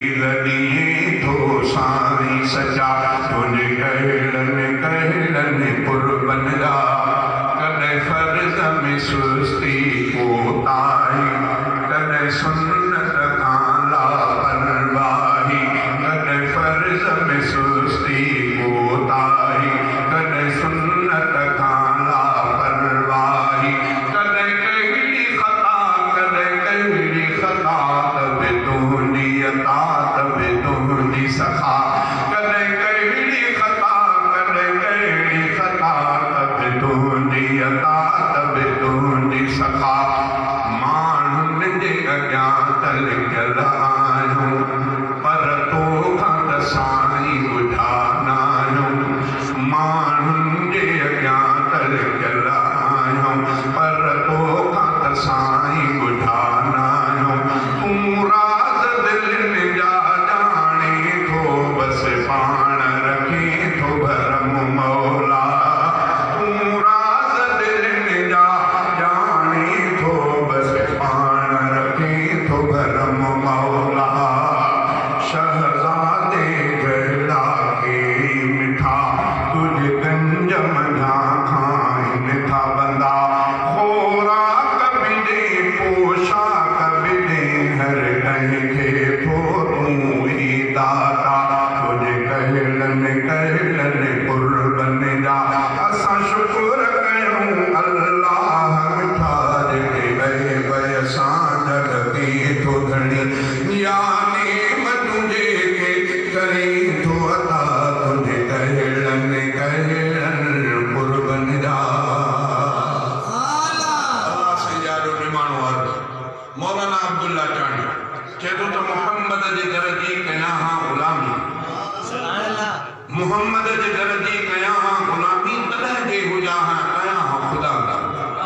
रॾिए थो साईं सचा तुंहिंजे कहड़नि कुर्बन जा कॾहिं फर्ज़ में सुस्ती कोताही कॾहिं सुन्नत खां लापरवाही कॾहिं फर्ज़ में सुस्ती कोताही कॾहिं सुन्नत खां लापरवाही कॾहिं कहिड़ी ख़ता तबे तुंहिंजी अता तबे तुंहिंजी सखा कॾहिं कहिड़ी ख़ता तबे तुंहिंजी अता तबे तुंहिंजी सखा माण्हुनि जे अॻियां तलिकियल आहियूं पर तोखां त साईं ॿुधा न आहियूं माण्हुनि जे अॻियां तलिकियल आहियूं पर तोखां त साईं ॿुधा न आहियूं तूं राज़ दिलनि जा ॼाणे थो बसि पाण रखे थो भरम मौला तूं राज़ दिलनि जा ॼाणे थो बसि पाण रखे थो भरम मौला शहज़ादे गहला के मिठा तुझे गंज मझा खाइनि था बंदा खोराक बिने पोशाक बिने हर कंहिंखे थो तूं ई दाता तुझे कहड़नि कुर्बन जा असां शुक्र कयूं अल्लाह मिठा जेके बे सां जॻ थो धणी याने तुंहिंजे के करे थो अता तुंहिंजे कहड़नि कुर्बन जा अल्लाह से यारो निमाणो वारो मौलाना अब्दुल्ला चांडी चए थो त मोहम्मद जे दर जी कयां हा ग़ुलामी मोहम्मद जे दर जी कयां हा ग़ुलामी तॾहिं जे हुजां हा कयां हा ख़ुदा दा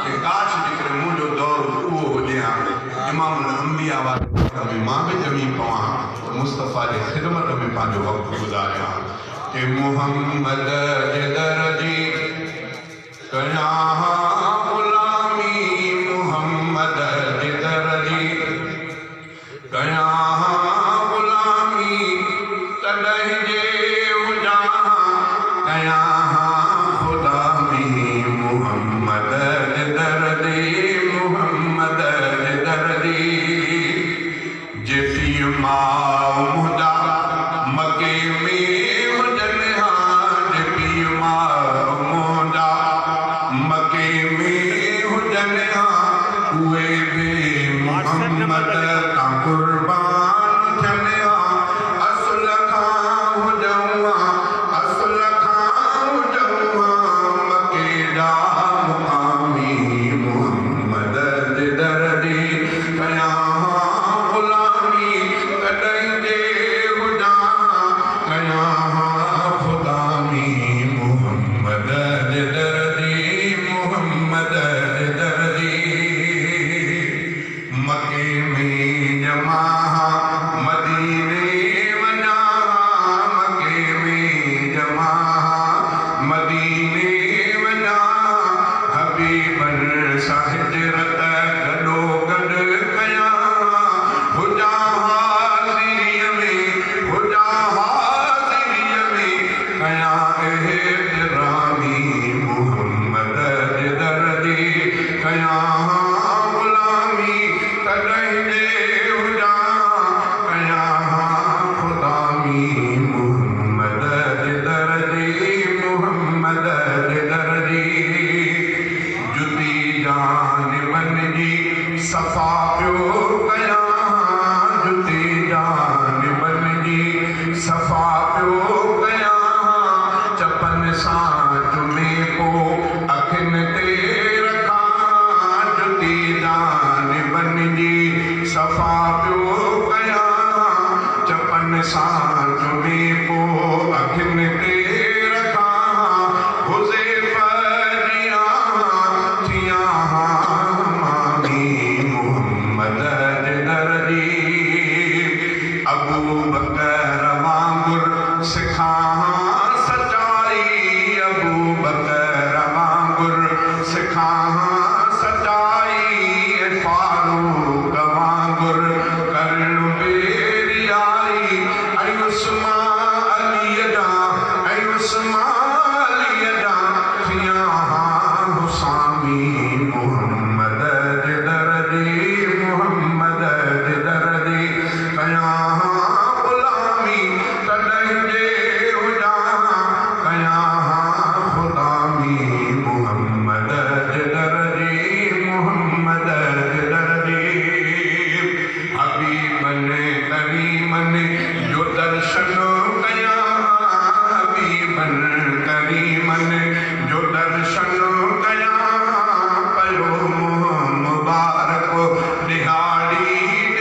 के काश जेकर मुंहिंजो दौर उहो हुजे हा इमामुल अंबिया वारे में मां बि ॼमी पवां मुस्तफ़ा जे ख़िदमत में पंहिंजो वक़्तु गुज़ारियां के मोहम्मद जे दर जी कयां हा ग़ुलामी मोहम्मद जे दर जी कयां हा ग़ुलामी तॾहिं जे हुजां कयां हा ख़ुदा में मोहम्मद जे दर जी मोहम्मद जे दर जी जे पीउ माउ मुंहिंजा मके में हुजनि हा जे पीउ माउ मुंहिंजा मके में हुजनि हा उहे बि मोहम्मद तां कुर्बान थियनि हा असुल खां हुजऊं हा असुल खां हुजऊं हा मके जा मुक़ामी मोहम्मद जे दर जी कयां हा ग़ुलामी तॾहिं जे हुजां कयां हा ख़ुदा में मोहम्मद जे दर जी मोहम्मद जे दर जी मके में जमा मदीने वञा मके में जमा मदीने वञा हबीबन सां हिजरत गॾो गॾु कयां हुजां हाज़िरीअ में हुजां हाज़िरीअ में कयां एतिरामी मोहम्मद जे दर जी कयां ग़ुलामी तॾहिं जे हुजां कयां ख़ुदा में मोहम्मद जे दर जी मोहम्मद जे दर जी जुती जानिबनि जी सफ़ा पियो कयां जुती जानिबनि जी सफ़ा पियो कयां चपन सां चुमे पोइ अखियुनि ते रखां जुती जानिबनि जी सफ़ा पियो कयां चपन सां चुमे पोइ अखियुनि ते रखां हुज़ैफ़ा जी थियां हा मामी मोहम्मद जे दर जी अबू बकर वांगुरु सिखां सचाई अबू बकर वांगुरु सिखां सचाई फारूक वांगुरु करणु बेरियाई गुलामी तॾहिं जे हुजां कयां गुलामी मोहम्मद जे दर जी मोहम्मद जे दर जी हबीबन करीमन जो दर्शन कयां हबीबन करीमन जो दर्शन कयां पयो मुबारक दिहाड़ी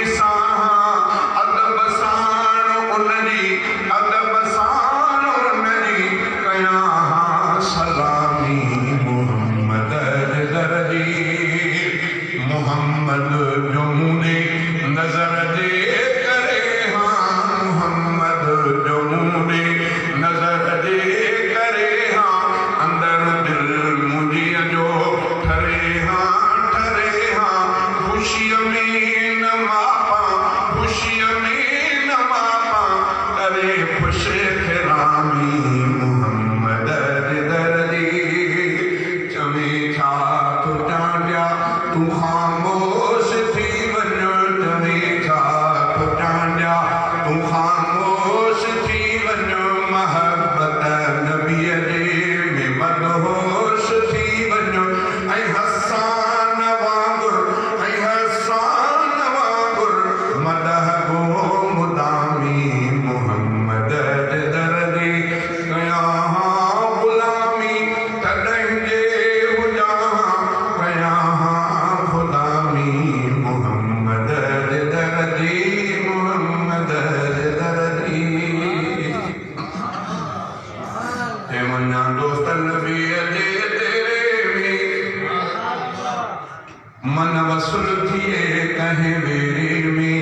ॾिसां अदब सां उनजी कयां सलामी मोहम्मद जे दर जी मोहम्मद जो मूंडे नज़र जे करे मोहम्मद जो मूंडे नज़र जे करे अंदर दिल मुंहिंजी जो ठरे ख़ुशीअ में न मापा करे ख़ुश फिरामी मोहम्मद जे दर जी चवे छा तूं चांडिया तूं ख़ामोश थी वञ चवे छा तूं चांडिया तूं ख़ामोश थी वञ महबत नबीअ जे में मदहोश थी वञ ऐं हसान वांगुर मदह गो मुदामी मोहम्मद जे दर जी कयां गुलामी तॾहिं जे हुजां कयां गुलामी मोहम्मद जे दर जी मोहम्मद जे दर जी वञा दोस्त नबीअ जे तेरे में मन वसुल थिए कहीं मेरे में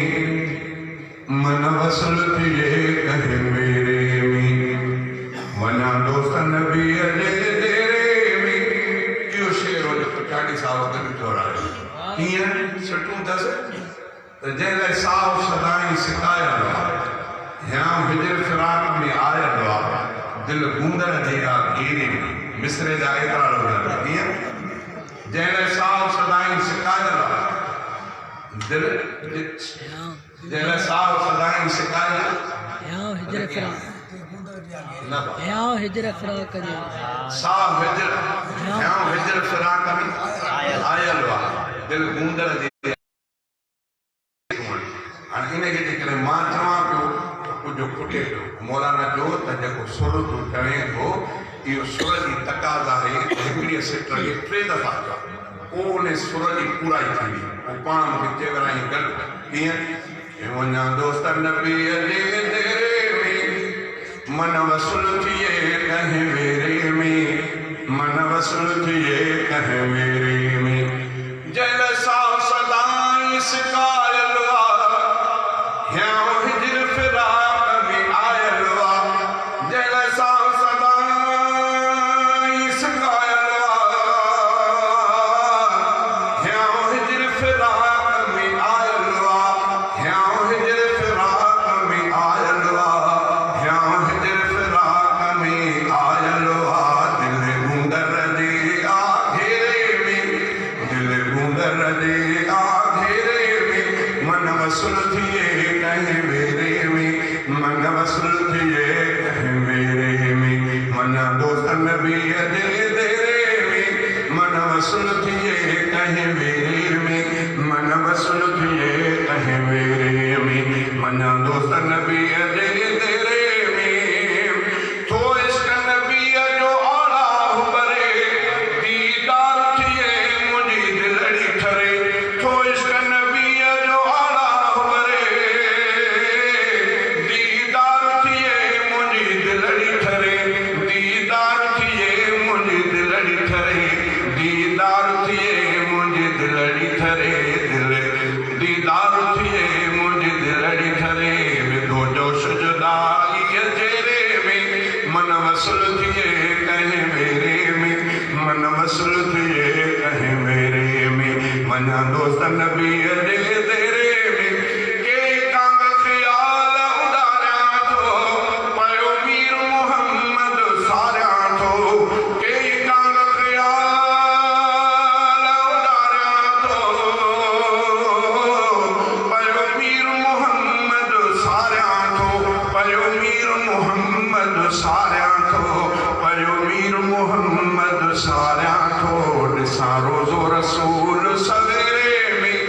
मन वसुल थिए कहीं मेरे में वञा दोस्त नबीअ जे तेरे में इहो शेर हो जेको 40 साल गॾु दोहरायो कीअं सुठो अथसि त जंहिं लाइ साफ़ सदाई सिकायल आहे या हिजर फिराक में आयल आहे दिल गूंदड़ जेका घेरे मिसरे जा एतिरा लॻंदा कीअं जंहिं लाइ साफ़ सदाई सिकायल आहे दिल जंहिं लाइ साफ़ सदाई सिकायल हिजर फिराक साफ़ हिजर फिराक में आयल आहे दिल गूंदड़ जे हाणे इन जे करे मां चवां पियो कुझु खुटे पियो मौलाना चयो त जेको सुर तूं चवे थो इहो सुर जी तक़ाज़ा आहे हिकिड़ी सिट खे 3 दफ़ा चओ पोइ उन सुर जी पूराई थींदी पोइ पाण मूंखे चवराई गॾु कीअं वञा दोस्त नबीअ जे तेरे में मन वसुल थिए कहीं मेरे में मन वसुल थिए कहीं मेरे में जल साफ़ सदाई सिकायल या हिजर फिराक में आयल जल साफ़ सदाई सिकायल या हिजर फिराक में आयल या हिजर फिराक में आयल या हिजर फिराक में आयल दिल गूंदर जे आघेरे में दिल गूंदर जे आघेरे में मन वसुल थिए कहीं मेरे में मन वसुल थिए कहीं मेरे में मना दोस्त नबीअ जे तेरे में मन वसुल थिए कहीं मेरे में मन वसुल थिए कहीं मेरे में मना दोस्त नबीअ जे तेरे में तो इश्क नबीअ जो आला हुबरे दीदार थिए मुंहिंजी दिलड़ी ठरे तो इश्क नबीअ जो आला हुबरे दीदार थिए मुंहिंजी दिलड़ी ठरे दीदार थिए मुंहिंजी दिलड़ी ठरे दीदार थिए मुंहिंजी दिलड़ी ठरे दीदार थिए मुंहिंजी दिलड़ी ठरे विधो जोश जुदाई चेहरे में मन वसुल थिए कहीं मेरे में मन वसुल थिए कहीं मेरे में मना दोस्त नबीअ जे तेरे में के कांग ख़्याल उॾारियां थो पयो मीर मुहम्मद सारियां थो के कांग ख़्याल उॾारियां थो पयो मीर मुहम्मद सारियां सारियां थो पयो मीर मोहम्मद सारियां थो ॾिसां रोज़ो रसूल सवेरे में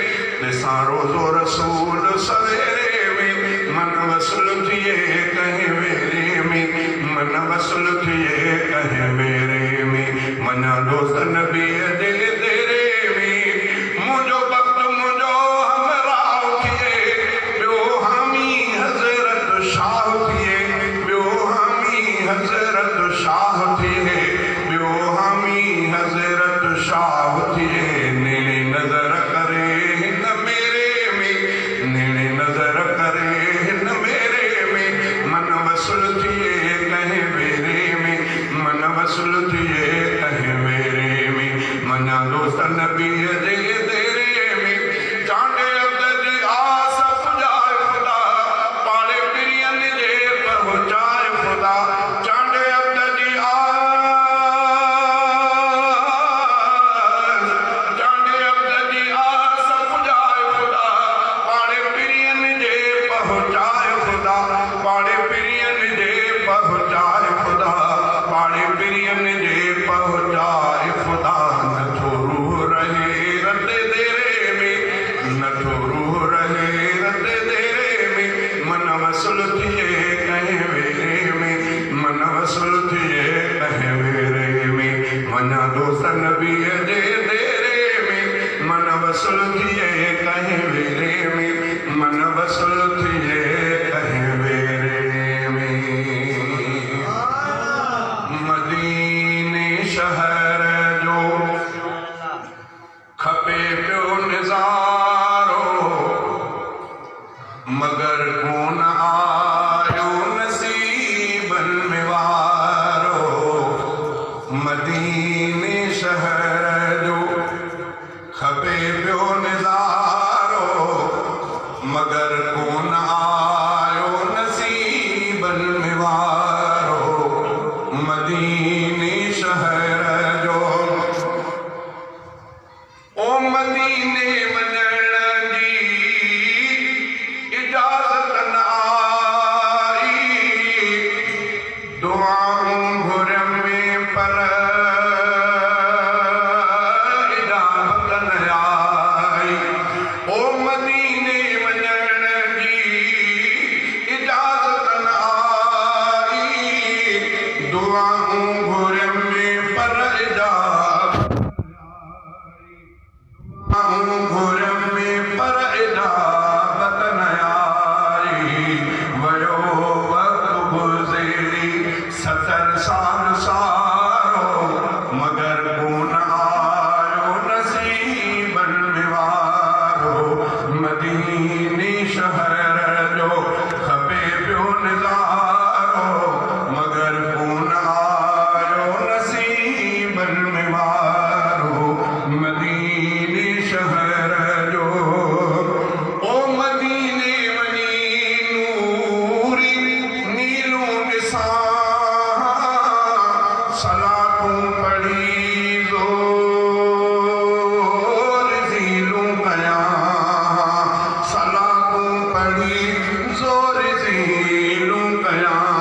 ॾिसां रोज़ो रसूल सवेरे में मन वसल थिए कंहिं वेरे में मन वसल थिए कंहिं वेरे में मना दोस्त नबीअ जे देरे में मुंहिंजो वक़्त मुंहिंजो हमराह थिए ॿियो हामी हज़रत शाह थिए ॿियो हामी हज़रत शाह थिए ॿियो हामी हज़रत शाह थिए नेड़े नज़र करे हिन मेरे में नेड़े नज़र करे हिन मेरे में मन वसल थिए कंहिं वेरे में मन वसल थिए कंहिं वेरे में मना दोस्त नबीअ जे देरे में चांडे अब्द जी आस पुॼाए ख़ुदा पाड़े पिरियन जे पहुचाए ख़ुदा चांडे अब्द जी आस चांडे अब्द जी आस पुॼाए ख़ुदा पाड़े पिरियन जे पहुचाए ख़ुदा पाड़े पिरियन जे पहुचाए ख़ुदा पाड़े पिरियन जे पहुचाए ख़ुदा नथो रूह रहे रत देरे में नथो रूह रहे रत देरे में मन वसल थिए कंहिं वेरे में मन वसल थिए कंहिं वेरे में मना दोस्त नबीअ जे देरे में मन वसल थिए कंहिं वेरे में मन वसल थिए कंहिं वेरे में मदीने शहर जो खपे पियो निज़ारो मगर कोन आयो नसीबन में वारो मदीने शहर जो खपे पियो निज़ारो मगर कोन आयो नसीबन में वारो मदीने शहर जो ओ मदीने वञण जी इजाज़त न आई दुआऊं घुरमे पर इजाज़त न आई ओ मदीने वञण जी इजाज़त न आई दुआऊं घुरमे पर इजाज़त घुरमे पर इजाज़त न आई वयो वक़्त गुज़री 70 साल सारो मगर कोन आयो नसीबन में वारो मदीने शहर जो खपे पियो निज़ारो मगर कोन आयो नसीबन में वारो मदीने शहर जो ओ मदीने वञी नूरी नीलूं ॾिसां सलातूं पढ़ी ज़ोर ज़ीलूं कयां सलातूं पढ़ी ज़ोर ज़ीलूं कयां